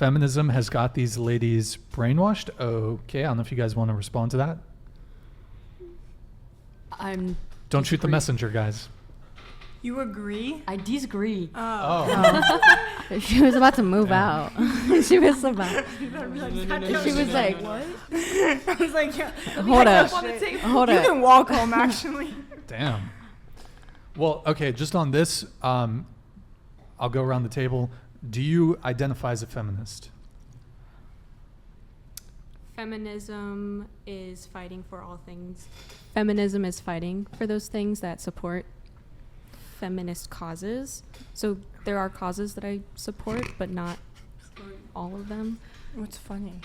feminism has got these ladies brainwashed. Okay, I don't know if you guys want to respond to that. Don't shoot the messenger, guys. You agree? I disagree. She was about to move out. She was about. She was like, what? I was like, yeah. Hold up. You can walk home, actually. Damn. Well, okay, just on this, I'll go around the table. Do you identify as a feminist? Feminism is fighting for all things. Feminism is fighting for those things that support feminist causes. So there are causes that I support, but not all of them. What's funny?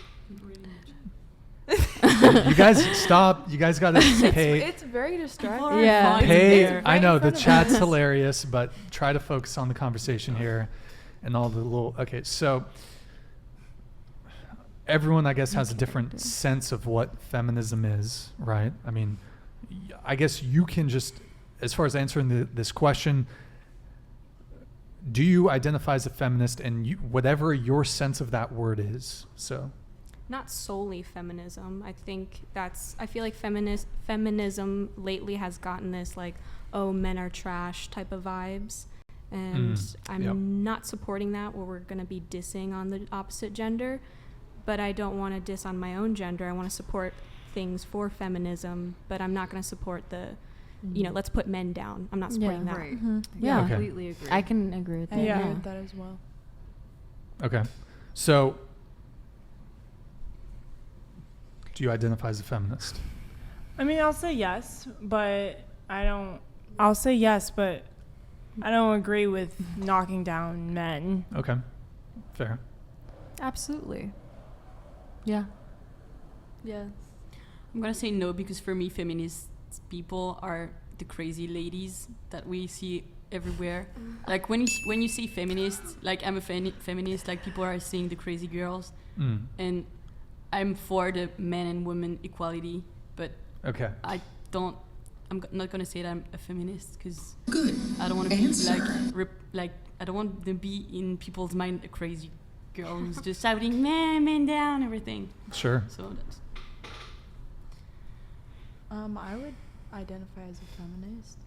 You guys stop. You guys got to pay. It's very distracting. Yeah. Pay. I know the chat's hilarious, but try to focus on the conversation here and all the little. Okay, so everyone, I guess, has a different sense of what feminism is, right? I mean, I guess you can just, as far as answering this question, do you identify as a feminist, and whatever your sense of that word is? So, not solely feminism. I feel like feminism lately has gotten this like, oh, men are trash type of vibes. And I'm not supporting that, where we're going to be dissing on the opposite gender. But I don't want to diss on my own gender. I want to support things for feminism, but I'm not going to support the, let's put men down. I'm not supporting that. Right. Mm-hmm. Yeah, Okay. completely agree. I can agree with that. I agree Yeah. with that as well. okay. So, do you identify as a feminist? I mean, I'll say yes, but I don't. I'll say yes, but I don't agree with knocking down men. Okay. Fair. Absolutely. Yeah. Yeah. I'm gonna say no, because for me, feminist people are the crazy ladies that we see everywhere. Like when you say feminist, like I'm a feminist, like people are saying the crazy girls, and I'm for the men and women equality, but Okay. I'm not gonna say that I'm a feminist, because I don't want to be like I don't want to be in people's mind a crazy girl who's just shouting man down, everything. Sure. So that's I would identify as a feminist.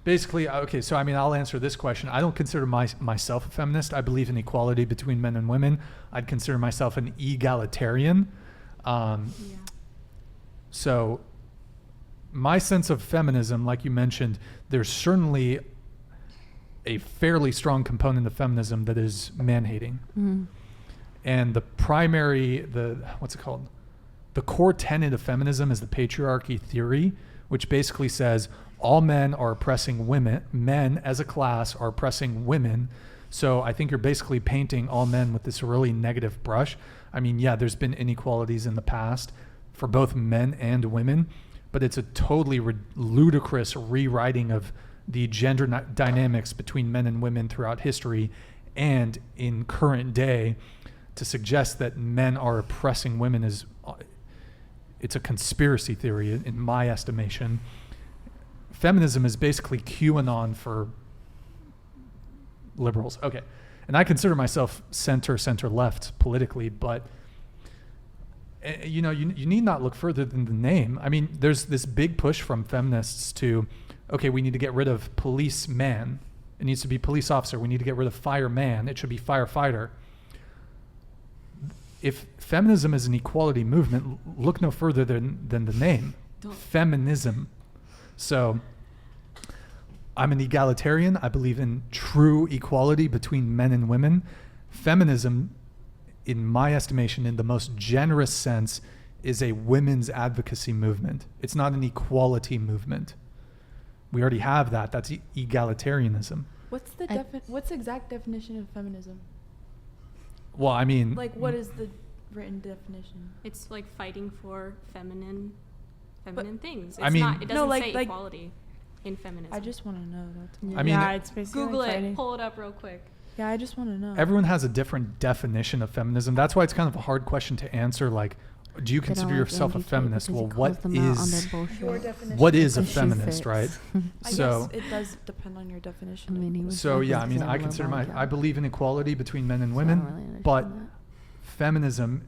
Basically, okay, so I mean, I'll answer this question. I don't consider myself a feminist. I believe in equality between men and women. I'd consider myself an egalitarian. So my sense of feminism, like you mentioned, there's certainly a fairly strong component of feminism that is man-hating. And the core tenet of feminism is the patriarchy theory, which basically says all men are oppressing women. Men as a class are oppressing women. So I think you're basically painting all men with this really negative brush. I mean, yeah, there's been inequalities in the past for both men and women, but it's a totally ludicrous rewriting of the gender dynamics between men and women throughout history and in current day to suggest that men are oppressing women it's a conspiracy theory in my estimation. Feminism is basically QAnon for liberals. Okay. And I consider myself center left politically, but you need not look further than the name. I mean, there's this big push from feminists to, okay, we need to get rid of policeman. It needs to be police officer. We need to get rid of fireman. It should be firefighter. If feminism is an equality movement, look no further than the name. Feminism. So I'm an egalitarian. I believe in true equality between men and women. Feminism, in my estimation, in the most generous sense, is a women's advocacy movement. It's not an equality movement. We already have that. That's egalitarianism. What's the exact definition of feminism? Well, I mean, Like, what is the written definition? It's like fighting for feminine things. I mean- it doesn't say equality in feminism. I just want to know that. I mean, yeah, it's basically Google like it, fighting. pull it up real quick. Yeah, I just want to know. everyone has a different definition of feminism. That's why it's kind of a hard question to answer. Like, do you consider yourself a feminist? Well, what is a feminist, right? I So, guess it does depend on your definition. I believe in equality between men and women, but feminism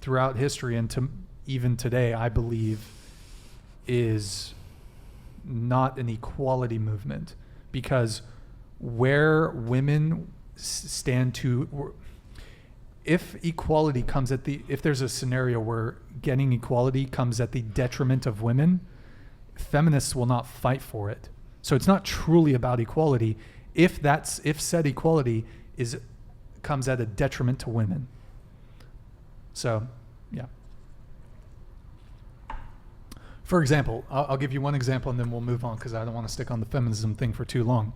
throughout history and to even today, I believe, is not an equality movement, because where women stand to, if equality comes at the, if there's a scenario where getting equality comes at the detriment of women, feminists will not fight for it. So it's not truly about equality if said equality comes at a detriment to women. So, yeah. For example, I'll give you one example and then we'll move on because I don't want to stick on the feminism thing for too long.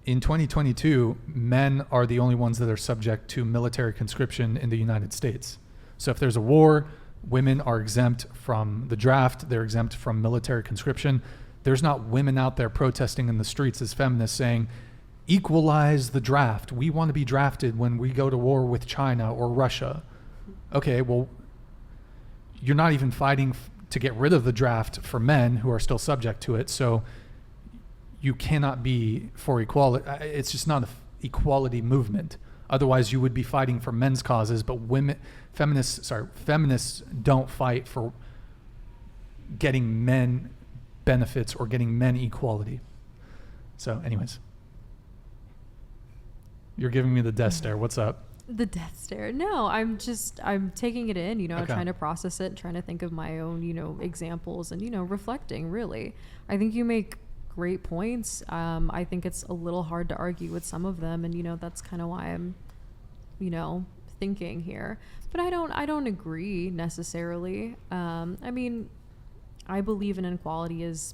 In 2022, men are the only ones that are subject to military conscription in the United States. So if there's a war, women are exempt from the draft, they're exempt from military conscription. There's not women out there protesting in the streets as feminists saying, equalize the draft. We want to be drafted when we go to war with China or Russia. Okay, well, you're not even fighting to get rid of the draft for men who are still subject to it. So you cannot be for equality. It's just not an equality movement. Otherwise, you would be fighting for men's causes, but feminists don't fight for getting men benefits or getting men equality. So anyways, you're giving me the death stare. What's up? The death stare. No, I'm taking it in, Okay. trying to process it, trying to think of my own, examples and, reflecting really. I think you make great points. I think it's a little hard to argue with some of them, and, that's kind of why I'm, thinking here, but I don't agree necessarily. I believe in inequality as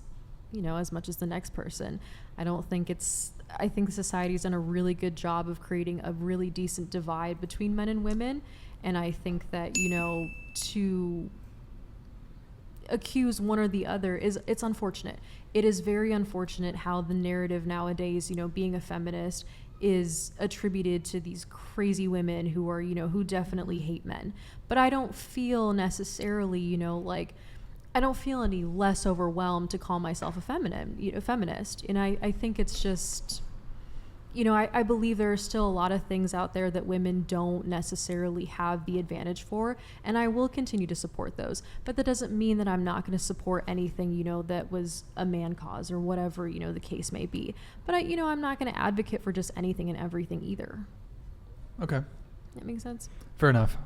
much as the next person. I think society's done a really good job of creating a really decent divide between men and women. And I think that, to accuse one or the other it's unfortunate. It is very unfortunate how the narrative nowadays, being a feminist is attributed to these crazy women who are, who definitely hate men. But I don't feel necessarily, I don't feel any less overwhelmed to call myself a feminist. And I think it's just, I believe there are still a lot of things out there that women don't necessarily have the advantage for, and I will continue to support those. But that doesn't mean that I'm not going to support anything, that was a man cause or whatever, the case may be. But I'm not going to advocate for just anything and everything either. Okay. That makes sense? Fair enough.